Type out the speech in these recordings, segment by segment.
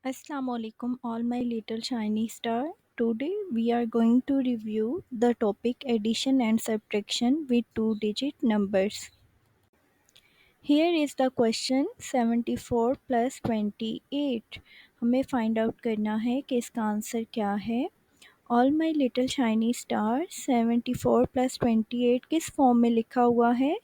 Assalamualaikum, all my little shiny star. Today we are going to review the topic addition and subtraction with two-digit numbers. Here is the question 74 plus 28. हमें find out करना है कि इसका answer क्या है। All my little shiny star 74 plus 28 किस form में लिखा हुआ है?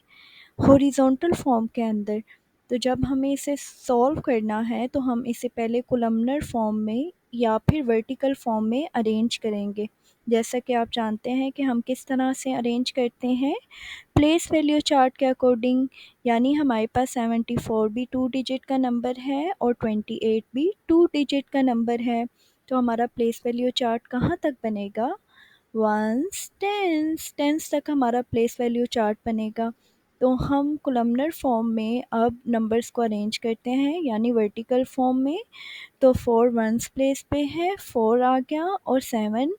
हॉरिजॉन्टल फॉर्म के अंदर। तो जब हमें इसे सॉल्व करना है तो हम इसे पहले कोलमनर फॉर्म में या फिर वर्टिकल फॉर्म में अरेंज करेंगे। जैसा कि आप जानते हैं कि हम किस तरह से अरेंज करते हैं, प्लेस वैल्यू चार्ट के अकॉर्डिंग। यानी हमारे पास 74 भी टू डिजिट का नंबर है और 28 भी टू डिजिट का नंबर है। तो हमारा प्लेस वैल्यू चार्ट कहाँ तक बनेगा? वंस टेंस, टेंस तक हमारा प्लेस वैल्यू चार्ट बनेगा। तो हम कोलमनर फॉर्म में अब नंबर्स को अरेंज करते हैं, यानी वर्टिकल फॉर्म में। तो 4 वंस प्लेस पे है, 4 आ गया, और 7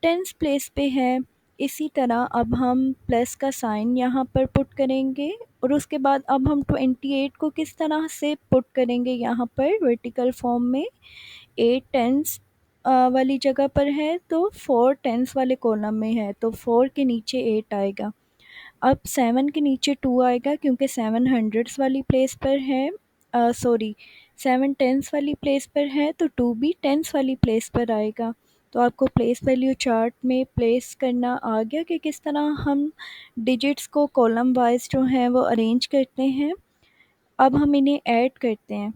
टेंस प्लेस पे है। इसी तरह अब हम प्लस का साइन यहाँ पर पुट करेंगे, और उसके बाद अब हम 28 को किस तरह से पुट करेंगे यहाँ पर वर्टिकल फॉर्म में। 8 टेंस वाली जगह पर है, तो 4 टेंस वाले कॉलम में है, तो 4 के नीचे 8 आएगा। अब 7 के नीचे 2 आएगा, क्योंकि 7 हंड्रेड्स वाली प्लेस पर है, सॉरी 7 टेंस वाली प्लेस पर है, तो 2 भी टेंस वाली प्लेस पर आएगा। तो आपको प्लेस वैल्यू चार्ट में प्लेस करना आ गया कि किस तरह हम डिजिट्स को कॉलम वाइज जो हैं वो अरेंज करते हैं। अब हम इन्हें ऐड करते हैं।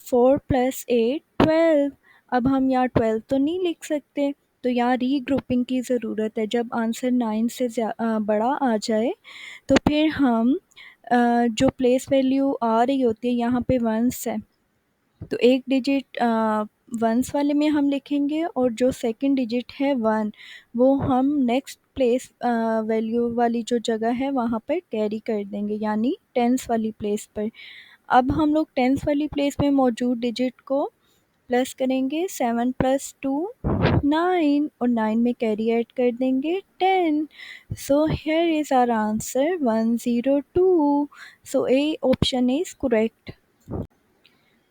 4 प्लस 8 12। अब हम यहाँ 12 तो नहीं लिख सकते, तो यहाँ रीग्रुपिंग की ज़रूरत है। जब आंसर 9 से बड़ा आ जाए तो फिर हम जो प्लेस वैल्यू आ रही होती है यहाँ पे वंस है, तो एक डिजिट वंस वाले में हम लिखेंगे, और जो सेकंड डिजिट है 1 वो हम नेक्स्ट प्लेस वैल्यू वाली जो जगह है वहाँ पर कैरी कर देंगे, यानी टेंस वाली प्लेस पर। अब हम लोग टेंस वाली प्लेस में मौजूद डिजिट को प्लस करेंगे। 7 प्लस 2 9, और 9 में कैरी ऐड कर देंगे 10। So here is our answer 102। So A option is correct.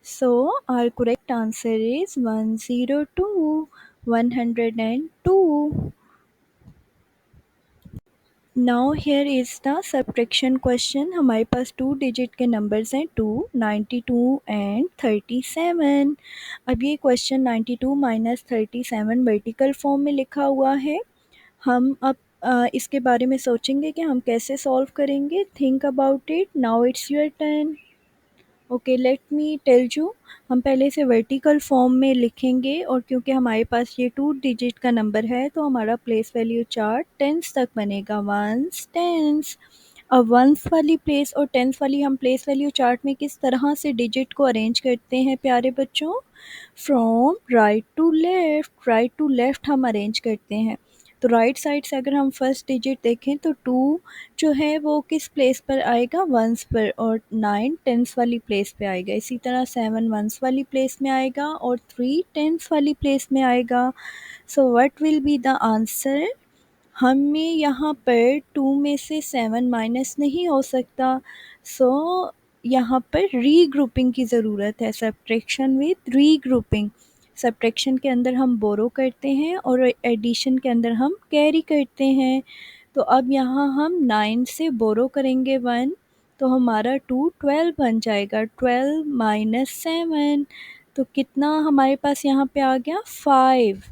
So our correct answer is 102, 102. Now here is the subtraction question. हमारे पास टू डिजिट के नंबर्स हैं 2, 92 एंड 37। अब ये क्वेश्चन 92 माइनस 37 वर्टिकल फॉर्म में लिखा हुआ है। हम अब इसके बारे में सोचेंगे कि हम कैसे सॉल्व करेंगे। Think about it, now it's your turn. Okay, let me tell you. हम पहले इसे वर्टिकल फॉर्म में लिखेंगे, और क्योंकि हमारे पास ये टू डिजिट का नंबर है तो हमारा प्लेस वैल्यू चार्ट टेंस तक बनेगा, वंस टेंस। अब वंस वाली प्लेस और टेंस वाली हम प्लेस वैल्यू चार्ट में किस तरह से डिजिट को अरेंज करते हैं प्यारे बच्चों? From right to left, right to left हम अरेंज करते हैं। तो राइट साइड से अगर हम फर्स्ट डिजिट देखें तो 2 जो है वो किस प्लेस पर आएगा? वंस पर, और 9 टेंस वाली प्लेस पे आएगा। इसी तरह 7 वंस वाली प्लेस में आएगा और 3 टेंस वाली प्लेस में आएगा। सो what will be the answer? हमें यहाँ पर 2 में से 7 माइनस नहीं हो सकता, सो यहाँ पर रीग्रुपिंग की ज़रूरत है। Subtraction with regrouping. सब्ट्रैक्शन के अंदर हम बोरो करते हैं और एडिशन के अंदर हम कैरी करते हैं। तो अब यहाँ हम 9 से बोरो करेंगे 1, तो हमारा 2 12 बन जाएगा। 12 माइनस 7, तो कितना हमारे पास यहाँ पे आ गया? 5।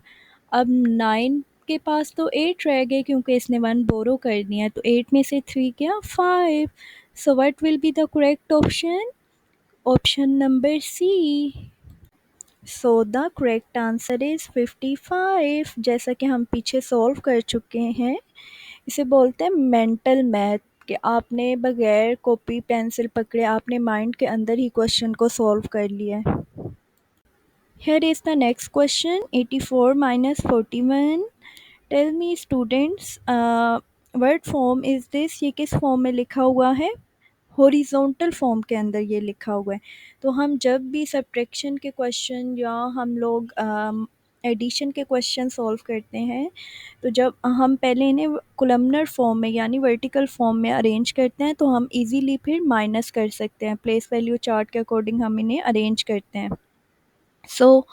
अब 9 के पास तो 8 रह गए, क्योंकि इसने 1 बोरो कर दिया, तो 8 में से 3 गया 5। So what will be the correct option? Option number C. So the correct answer is 55। जैसा कि हम पीछे सॉल्व कर चुके हैं, इसे बोलते हैं मेंटल मैथ, कि आपने बगैर कॉपी पेंसिल पकड़े आपने माइंड के अंदर ही क्वेश्चन को सॉल्व कर लिया है। Here is the next question, 84 minus 41. Tell me students, what form is this? ये किस फॉर्म में लिखा हुआ है? हॉरिजॉन्टल फॉर्म के अंदर ये लिखा हुआ है। तो हम जब भी सब्ट्रैक्शन के क्वेश्चन या हम लोग एडिशन के क्वेश्चन सॉल्व करते हैं, तो जब हम पहले इन्हें कोलमनर फॉर्म में यानी वर्टिकल फॉर्म में अरेंज करते हैं, तो हम इजीली फिर माइनस कर सकते हैं। प्लेस वैल्यू चार्ट के अकॉर्डिंग हम इन्हें अरेंज करते हैं। सो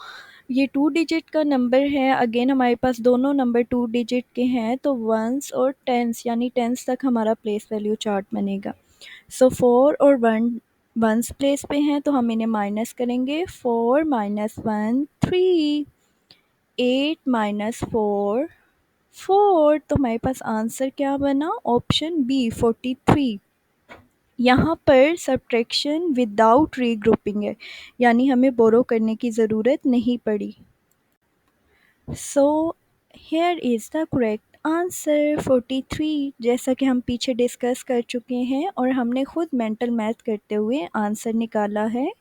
ये 2 डिजिट का नंबर है। अगेन हमारे पास दोनों नंबर 2 डिजिट के हैं, तो वंस और टेंस यानी टेंस तक हमारा प्लेस वैल्यू चार्ट बनेगा। सो 4 और 1 वंस प्लेस पे हैं, तो हम इन्हें माइनस करेंगे। 4 माइनस 1 3, 8 माइनस 4 4। तो हमारे पास आंसर क्या बना? Option B 43। यहाँ पर सब्ट्रैक्शन विदाउट रीग्रुपिंग है, यानी हमें बोरो करने की ज़रूरत नहीं पड़ी। सो here is the correct answer 43, जैसा कि हम पीछे डिस्कस कर चुके हैं और हमने खुद मेंटल मैथ करते हुए आंसर निकाला है।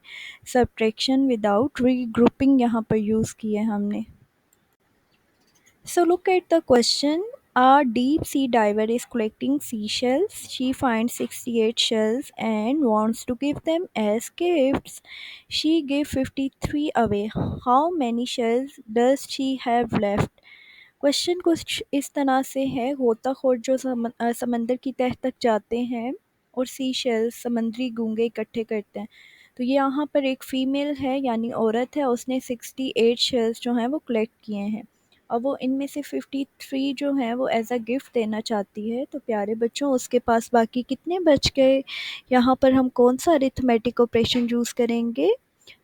सब्ट्रैक्शन विदाउट रीग्रुपिंग यहाँ पर यूज़ किए हमने। So look at the question. A deep sea diver is collecting seashells. She finds 68 shells and wants to give them as gifts. She gave 53 away. How many shells does she have left? Question कुछ इस तरह से है। गोताखोर जो समंदर की तह तक जाते हैं और सी शेल्स समुद्री गूंगे इकट्ठे करते हैं, तो ये यहाँ पर एक फ़ीमेल है यानी औरत है, उसने 68 शेल्स जो हैं वो कलेक्ट किए हैं और वो इनमें से 53 जो हैं वो एज अ गिफ्ट देना चाहती है। तो प्यारे बच्चों, उसके पास बाकी कितने बच गए? यहाँ पर हम कौन सा अरिथमेटिक ऑपरेशन यूज़ करेंगे?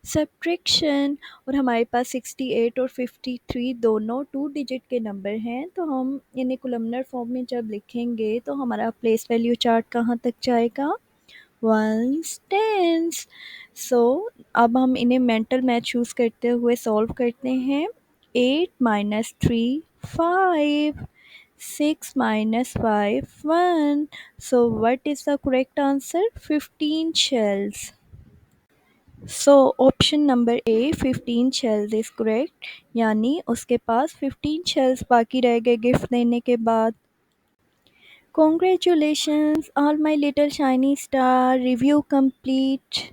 सब्ट्रैक्शन। और हमारे पास 68 और 53 दोनों 2 डिजिट के नंबर हैं, तो हम इन्हें कोलमनर फॉर्म में जब लिखेंगे तो हमारा प्लेस वैल्यू चार्ट कहाँ तक जाएगा? Ones tens. सो अब हम इन्हें मेंटल मैथ यूज़ करते हुए सॉल्व करते हैं। 8 minus 3 5, 6 minus 5 1। So what is the correct answer? 15 shells. So option number A 15 shells is correct, यानी उसके पास 15 शेल्स बाकी रह गए गिफ्ट देने के बाद। Congratulations all my little shiny star, review complete.